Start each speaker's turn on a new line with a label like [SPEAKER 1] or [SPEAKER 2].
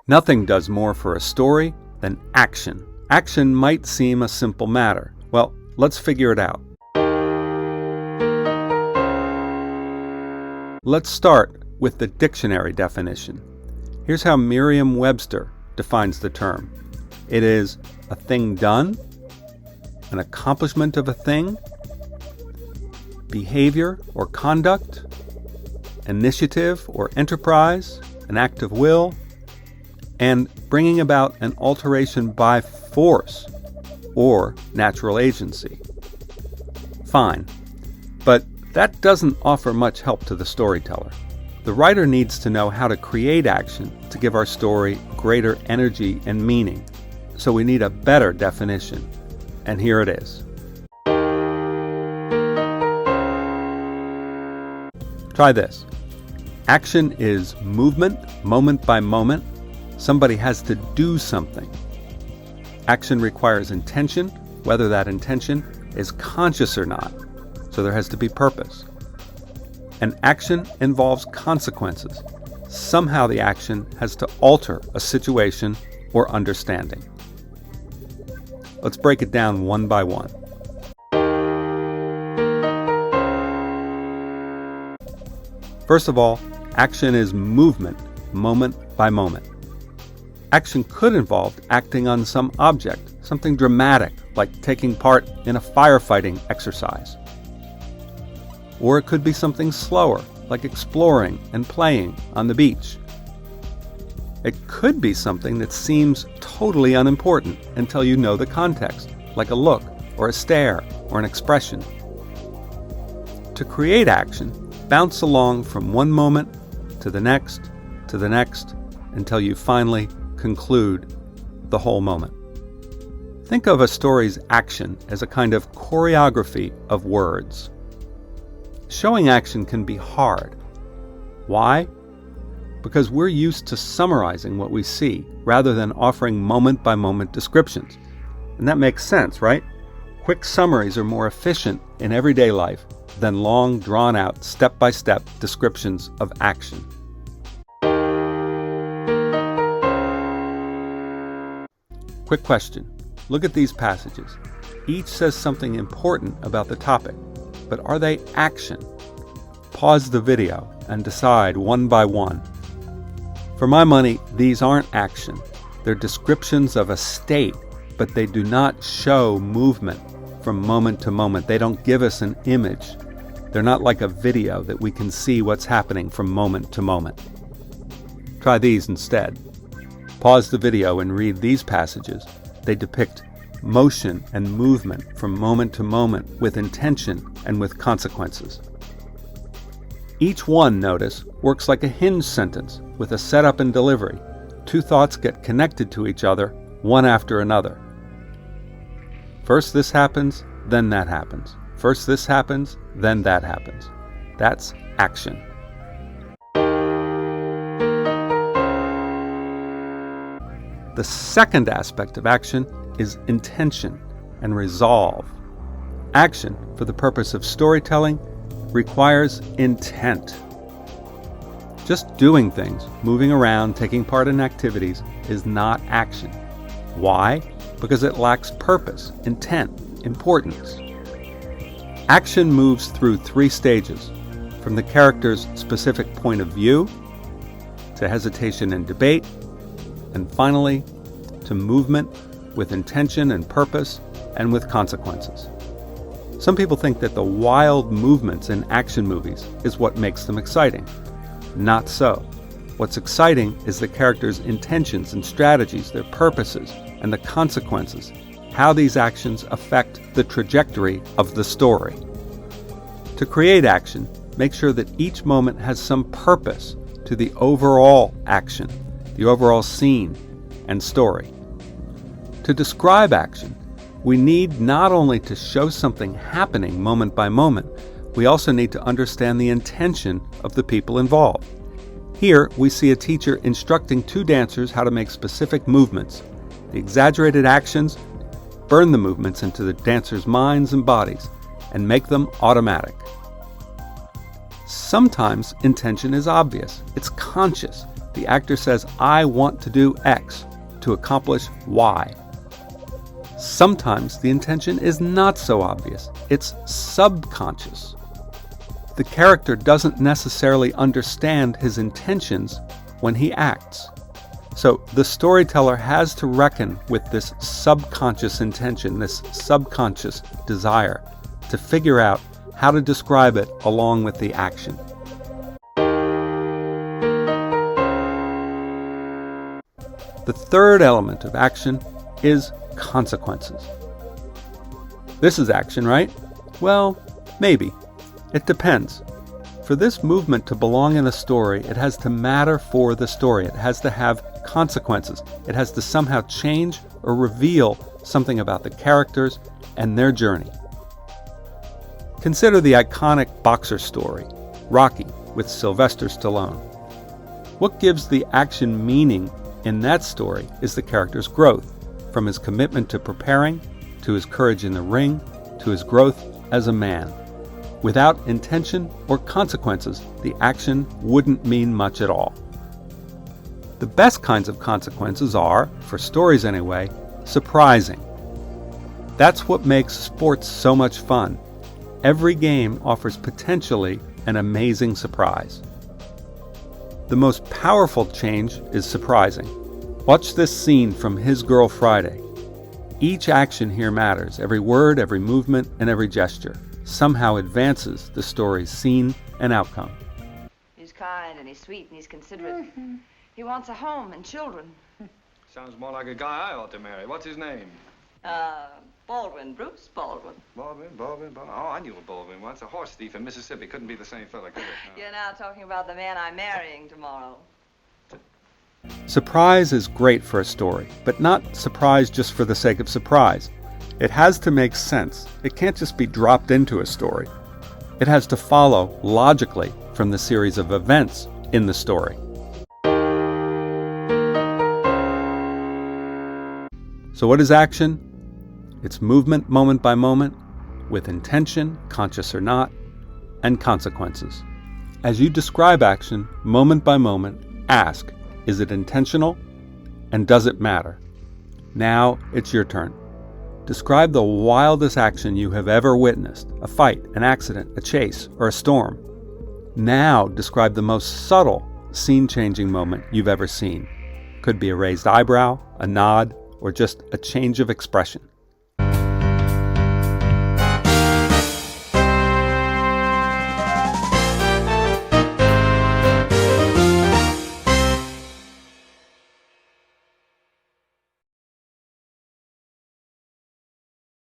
[SPEAKER 1] Nothing does more for a story than action. Action might seem a simple matter. Well, let's figure it out. Let's start with the dictionary definition. Here's how Merriam-Webster defines the term. It is a thing done, an accomplishment of a thing, behavior or conduct, initiative or enterprise, an act of will, and bringing about an alteration by force or natural agency. Fine, but that doesn't offer much help to the storyteller. The writer needs to know how to create action to give our story greater energy and meaning. So we need a better definition, and here it is. Try this. Action is movement, moment by moment. Somebody has to do something. Action requires intention, whether that intention is conscious or not. So there has to be purpose. And action involves consequences. Somehow the action has to alter a situation or understanding. Let's break it down one by one. First of all, action is movement, moment by moment. Action could involve acting on some object, something dramatic, like taking part in a firefighting exercise. Or it could be something slower, like exploring and playing on the beach. It could be something that seems totally unimportant until you know the context, like a look or a stare or an expression. To create action, bounce along from one moment to the next, until you finally conclude the whole moment. Think of a story's action as a kind of choreography of words. Showing action can be hard. Why? Because we're used to summarizing what we see rather than offering moment-by-moment descriptions. And that makes sense, right? Quick summaries are more efficient in everyday life than long, drawn-out, step-by-step descriptions of action. Quick question. Look at these passages. Each says something important about the topic, but are they action? Pause the video and decide one by one. For my money, these aren't action. They're descriptions of a state, but they do not show movement from moment to moment. They don't give us an image. They're not like a video that we can see what's happening from moment to moment. Try these instead. Pause the video and read these passages. They depict motion and movement from moment to moment with intention and with consequences. Each one, notice, works like a hinge sentence with a setup and delivery. Two thoughts get connected to each other, one after another. First this happens, then that happens. First this happens, then that happens. That's action. The second aspect of action is intention and resolve. Action, for the purpose of storytelling, requires intent. Just doing things, moving around, taking part in activities, is not action. Why? Because it lacks purpose, intent, importance. Action moves through three stages, from the character's specific point of view, to hesitation and debate, and finally, to movement with intention and purpose and with consequences. Some people think that the wild movements in action movies is what makes them exciting. Not so. What's exciting is the characters' intentions and strategies, their purposes, and the consequences, how these actions affect the trajectory of the story. To create action, make sure that each moment has some purpose to the overall action, the overall scene and story. To describe action, we need not only to show something happening moment by moment, we also need to understand the intention of the people involved. Here, we see a teacher instructing two dancers how to make specific movements. The exaggerated actions burn the movements into the dancers' minds and bodies and make them automatic. Sometimes intention is obvious, it's conscious, the actor says, "I want to do X to accomplish Y." Sometimes the intention is not so obvious. It's subconscious. The character doesn't necessarily understand his intentions when he acts. So the storyteller has to reckon with this subconscious intention, this subconscious desire, to figure out how to describe it along with the action. The third element of action is consequences. This is action, right? Well, maybe. It depends. For this movement to belong in a story, it has to matter for the story. It has to have consequences. It has to somehow change or reveal something about the characters and their journey. Consider the iconic boxer story, Rocky, with Sylvester Stallone. What gives the action meaning in that story is the character's growth, from his commitment to preparing, to his courage in the ring, to his growth as a man. Without intention or consequences, the action wouldn't mean much at all. The best kinds of consequences are, for stories anyway, surprising. That's what makes sports so much fun. Every game offers potentially an amazing surprise. The most powerful change is surprising. Watch this scene from His Girl Friday. Each action here matters. Every word, every movement, and every gesture somehow advances the story's scene and outcome.
[SPEAKER 2] He's kind and he's sweet and he's considerate. He wants a home and children.
[SPEAKER 3] Sounds more like a guy I ought to marry. What's his name?
[SPEAKER 2] Baldwin, Bruce Baldwin.
[SPEAKER 3] Baldwin. Oh, I knew a Baldwin once. A horse thief in Mississippi. Couldn't be the same fella, could it? No.
[SPEAKER 2] You're now talking about the man I'm marrying tomorrow.
[SPEAKER 1] Surprise is great for a story, but not surprise just for the sake of surprise. It has to make sense. It can't just be dropped into a story. It has to follow logically from the series of events in the story. So what is action? It's movement moment by moment, with intention, conscious or not, and consequences. As you describe action, moment by moment, ask, is it intentional? And does it matter? Now it's your turn. Describe the wildest action you have ever witnessed, a fight, an accident, a chase, or a storm. Now describe the most subtle, scene-changing moment you've ever seen. Could be a raised eyebrow, a nod, or just a change of expression.